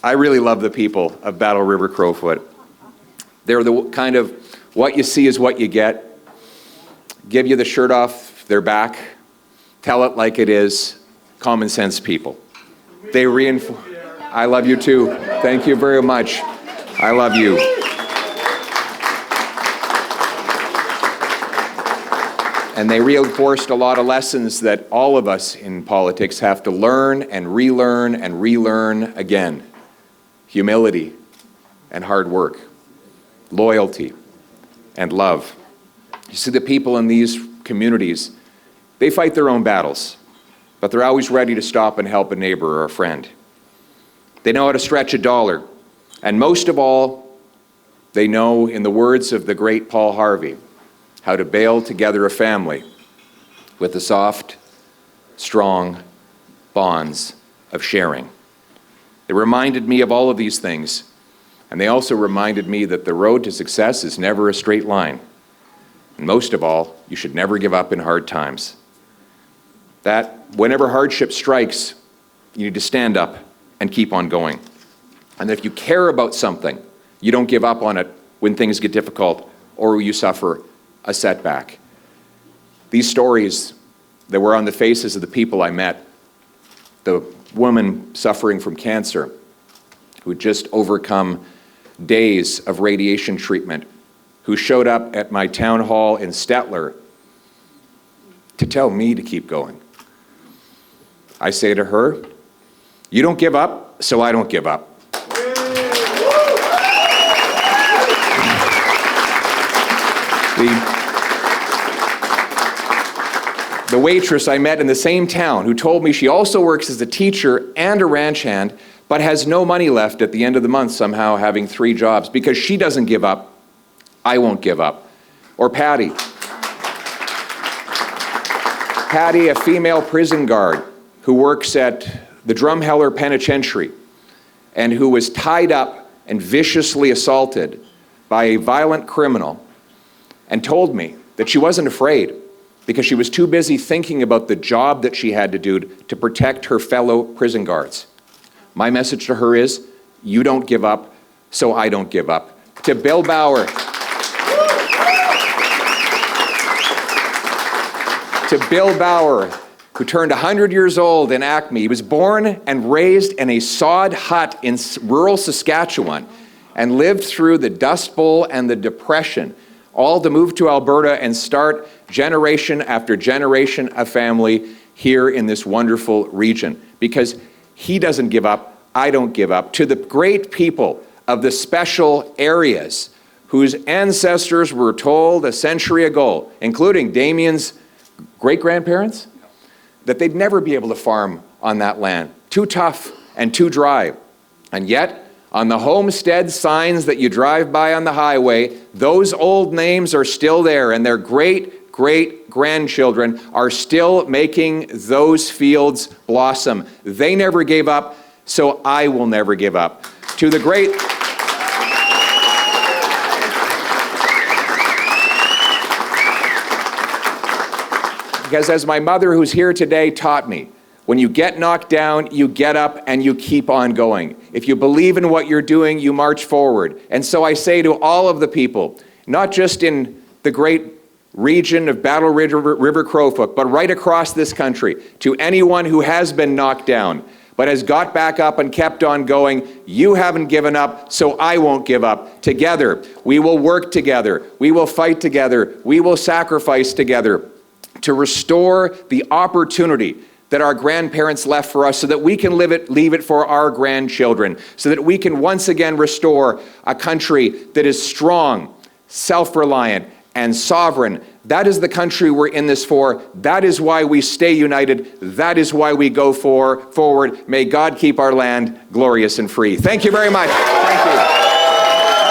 I really love the people of Battle River Crowfoot. They're the kind of what you see is what you get. Give you the shirt off their back. Tell it like it is. Common sense people. They reinforce. I love you too. Thank you very much. I love you. And they reinforced a lot of lessons that all of us in politics have to learn and relearn again. Humility and hard work, loyalty and love. You see, the people in these communities, they fight their own battles, but they're always ready to stop and help a neighbor or a friend. They know how to stretch a dollar, and most of all, they know, in the words of the great Paul Harvey, how to bail together a family with the soft, strong bonds of sharing. They reminded me of all of these things, and they also reminded me that the road to success is never a straight line. And most of all, you should never give up in hard times. That whenever hardship strikes, you need to stand up and keep on going. And if you care about something, you don't give up on it when things get difficult or you suffer a setback. These stories that were on the faces of the people I met, the woman suffering from cancer who had just overcome days of radiation treatment, who showed up at my town hall in Stettler to tell me to keep going. I say to her, you don't give up, so I don't give up. The waitress I met in the same town who told me she also works as a teacher and a ranch hand, but has no money left at the end of the month, somehow having 3 jobs. Because she doesn't give up, I won't give up. Or Patty. Patty, a female prison guard who works at the Drumheller Penitentiary and who was tied up and viciously assaulted by a violent criminal, and told me that she wasn't afraid because she was too busy thinking about the job that she had to do to protect her fellow prison guards. My message to her is, you don't give up, so I don't give up. To Bill Bauer. To Bill Bauer, who turned 100 years old in Acme. He was born and raised in a sod hut in rural Saskatchewan and lived through the Dust Bowl and the Depression, all to move to Alberta and start generation after generation of family here in this wonderful region. Because he doesn't give up, I don't give up. To the great people of the special areas whose ancestors were told a century ago, including Damien's great-grandparents, that they'd never be able to farm on that land. Too tough and too dry. And yet, on the homestead signs that you drive by on the highway, those old names are still there, and their great-great-grandchildren are still making those fields blossom. They never gave up, so I will never give up. To the great... Because as my mother, who's here today, taught me, when you get knocked down, you get up and you keep on going. If you believe in what you're doing, you march forward. And so I say to all of the people, not just in the great region of Battle River Crowfoot, but right across this country, to anyone who has been knocked down, but has got back up and kept on going, you haven't given up, so I won't give up. Together, we will work together. We will fight together. We will sacrifice together to restore the opportunity that our grandparents left for us so that we can leave it for our grandchildren, so that we can once again restore a country that is strong, self-reliant, and sovereign. That is the country we're in this for. That is why we stay united. That is why we go forward. May God keep our land glorious and free. Thank you very much. Thank you.